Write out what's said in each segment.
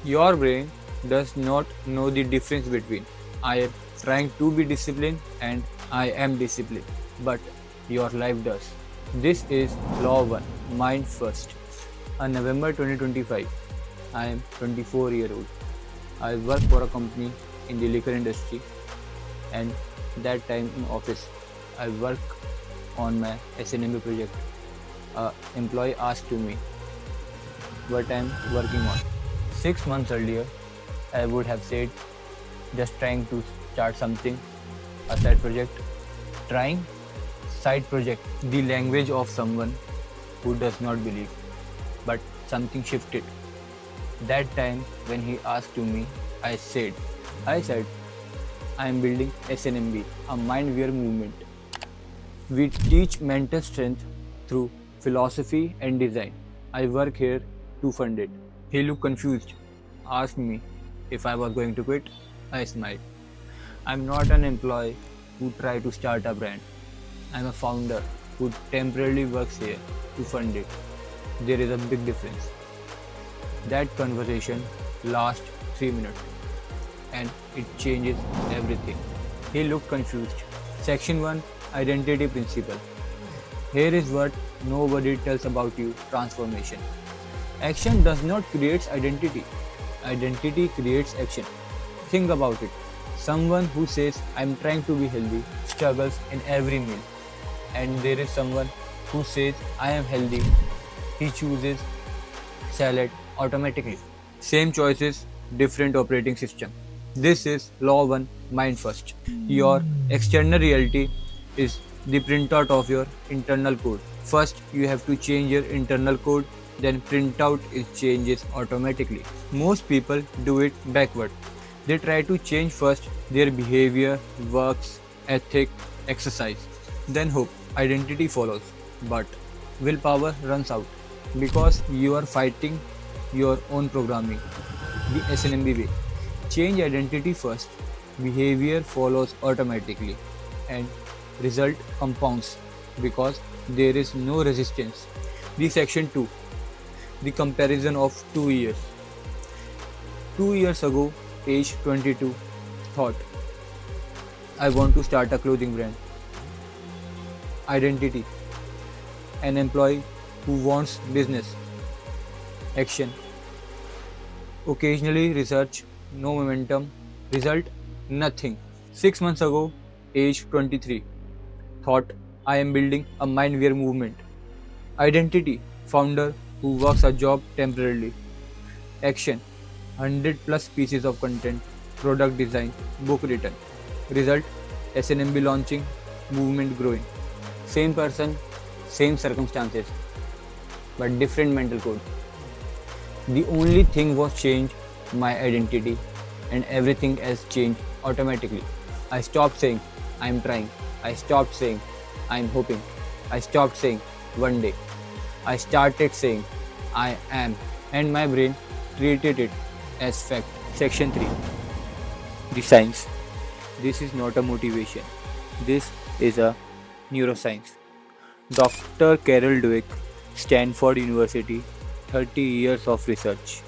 Your brain does not know the difference between I am trying to be disciplined and I am disciplined, but your life does. This is Law 1 Mind First. On November 2025, I am 24-year-old. I work for a company in the liquor industry, and that time in office, I work on my SNMB project. A employee asked to me what I'm working on. 6 months earlier, I would have said just trying to start something, a side project. Trying side project, the language of someone who does not believe. But something shifted. That time when he asked to me, I said, I am building SNMB, a mind-aware movement. We teach mental strength through philosophy and design. I work here to fund it. He looked confused, asked me if I was going to quit. I smiled. I'm not an employee who tried to start a brand. I'm a founder who temporarily works here to fund it. There is a big difference. That conversation lasts 3 minutes and it changes everything. He looked confused. Section 1 Identity Principle. Here is what nobody tells about you transformation. Action does not create identity. Identity creates action. Think about it. Someone who says, I'm trying to be healthy, struggles in every meal. And there is someone who says, I am healthy, he chooses salad automatically. Same choices, different operating system. This is Law 1 Mind First. Your external reality is the printout of your internal code. First, you have to change your internal code, then printout it changes automatically. Most people do it backward. They try to change first their behavior, works, ethic, exercise, then hope identity follows. But willpower runs out because you are fighting your own programming, the SNMB way. Change identity first, behavior follows automatically, and result compounds because there is no resistance. The section 2, the comparison of 2 years. 2 years ago, age 22, thought, I want to start a clothing brand. Identity, an employee who wants business. Action, occasionally research, no momentum, result, nothing. 6 months ago, age 23, thought, I am building a mindware movement. Identity, founder who works a job temporarily. Action, 100 plus pieces of content, product design, book written. Result, SNMB launching, movement growing. Same person, same circumstances, but different mental code. The only thing was changed, my identity, and everything else changed automatically. I stopped saying, I am trying. I stopped saying, I am hoping. I stopped saying, one day. I started saying, I am, and my brain treated it as fact. Section 3. The science. This is not a motivation. This is a neuroscience. Dr. Carol Dweck, Stanford University, 30 years of research,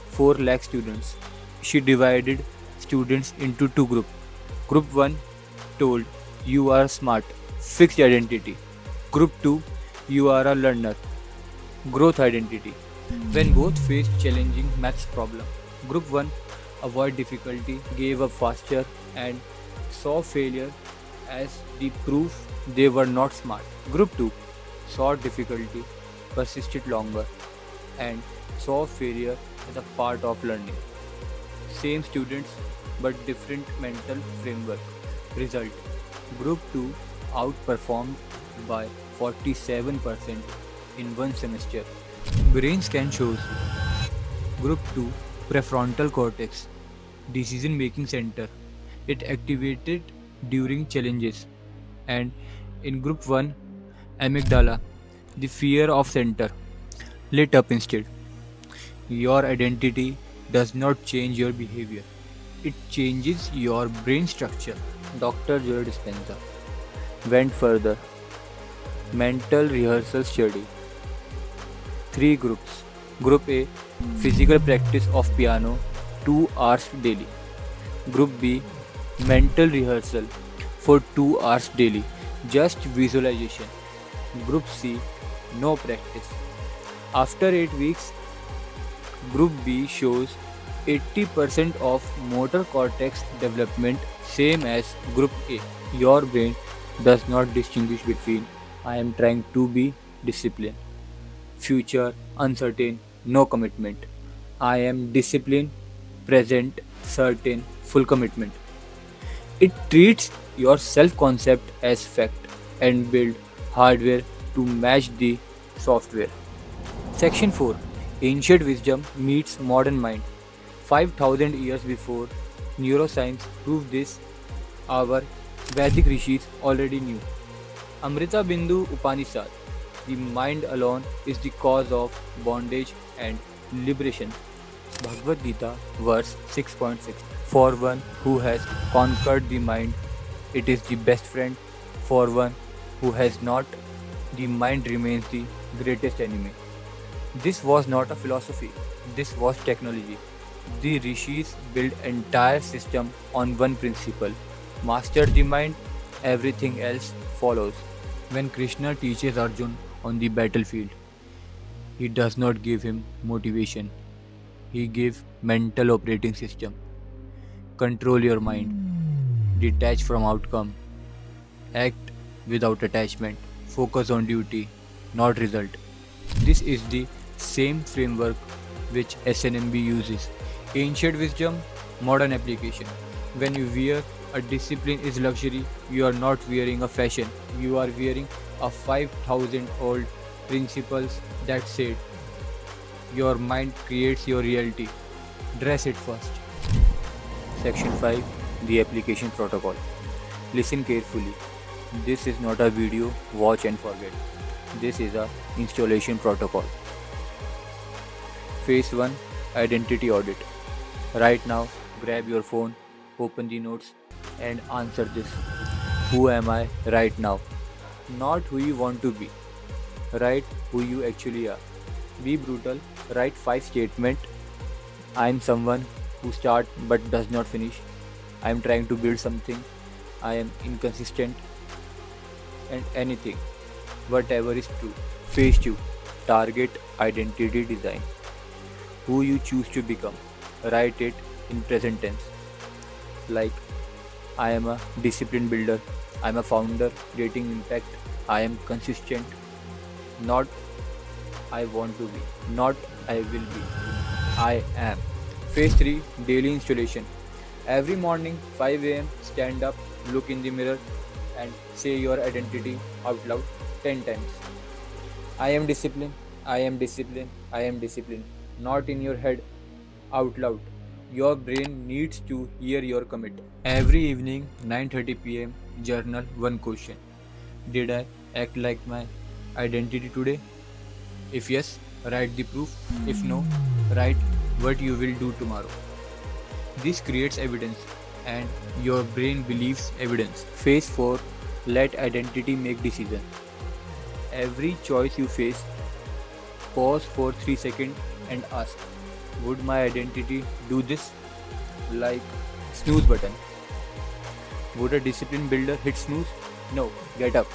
4 lakh students. She divided students into 2 groups. Group 1 told, you are smart, fixed identity. Group 2, you are a learner, growth identity. When both faced challenging maths problem, Group 1 avoid difficulty, gave up faster, and saw failure as the proof they were not smart. Group 2 saw difficulty, persisted longer, and saw failure as a part of learning. Same students but different mental framework. Result, Group 2 outperformed by 47% in one semester. Brain scan shows Group 2 prefrontal cortex, decision making center. It activated during challenges, and in Group 1 amygdala, the fear of center, lit up instead. Your identity does not change your behavior. It changes your brain structure. Dr. Joe Dispenza went further. Mental rehearsal study. 3 groups. Group A, physical practice of piano 2 hours daily. Group B, mental rehearsal for 2 hours daily, just visualization. Group C, no practice. After 8 weeks, Group B shows 80% of motor cortex development, same as Group A. Your brain does not distinguish between I am trying to be disciplined, future uncertain, no commitment. I am disciplined, present, certain, full commitment. It treats your self concept as fact and build hardware to match the software. Section 4, Ancient Wisdom Meets Modern Mind. 5000 years before neuroscience proved this, our Vedic rishis already knew. Amrita Bindu Upanishad. The mind alone is the cause of bondage and liberation. Bhagavad Gita, verse 6.6. For one who has conquered the mind, it is the best friend. For one who has not, the mind remains the greatest enemy. This was not a philosophy, this was technology. The rishis built entire system on one principle. Master the mind, everything else follows. When Krishna teaches Arjun on the battlefield, he does not give him motivation. He gives mental operating system. Control your mind. Detach from outcome. Act without attachment. Focus on duty, not result. This is the same framework which SNMB uses. Ancient wisdom, modern application. When you wear a discipline is luxury, you are not wearing a fashion. You are wearing a 5000 old principles that said your mind creates your reality. Dress it first. Section 5, the application protocol. Listen carefully. This is not a video, watch and forget. This is a installation protocol. Phase 1, identity audit. Right now, grab your phone, open the notes and answer this. Who am I right now? Not who you want to be. Write who you actually are. Be brutal. Write 5 statements. I am someone who starts but does not finish. I am trying to build something. I am inconsistent. And anything. Whatever is true. Phase 2, target identity design. Who you choose to become. Write it in present tense. Like, I am a discipline builder. I am a founder creating impact. I am consistent. Not I want to be. Not I will be. I am. Phase 3, daily installation. Every morning, 5 am, stand up, look in the mirror, and say your identity out loud 10 times. I am disciplined. I am disciplined. I am disciplined. Not in your head, out loud. Your brain needs to hear your commit. Every evening, 9:30 pm, journal one question. Did I act like my identity today? If yes, write the proof. If no, write what you will do tomorrow. This creates evidence and your brain believes evidence. Phase 4, let identity make decision. Every choice you face, pause for 3 seconds and ask, would my identity do this? Like snooze button. Would a discipline builder hit snooze? No, get up.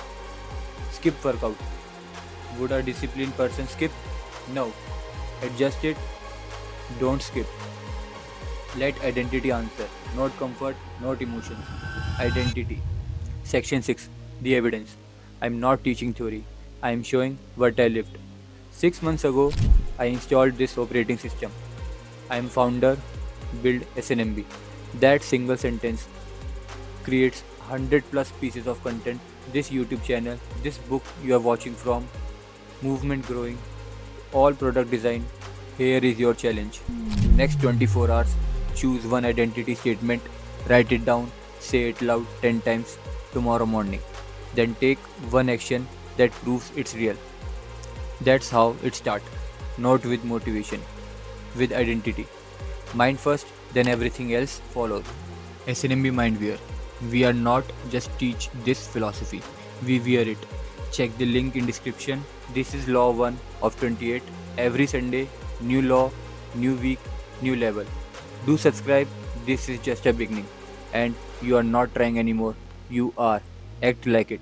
Skip workout. Would a disciplined person skip? No. Adjust it. Don't skip. Let identity answer. Not comfort, not emotions. Identity. Section 6, the evidence. I am not teaching theory. I am showing what I lived. 6 months ago, I installed this operating system. I am founder, build SNMB. That single sentence creates 100 plus pieces of content. This YouTube channel, this book you are watching from, movement growing, all product design. Here is your challenge. Next 24 hours, choose one identity statement, write it down, say it loud 10 times tomorrow morning. Then take one action that proves it's real. That's how it starts. Not with motivation, with identity. Mind first, then everything else follows. SNMB Mindwear. We are not just teach this philosophy, we wear it. Check the link in description. This is law 1 of 28. Every Sunday, New law, new week, new level. Do subscribe. This is just a beginning. And you are not trying anymore. You are. Act like it.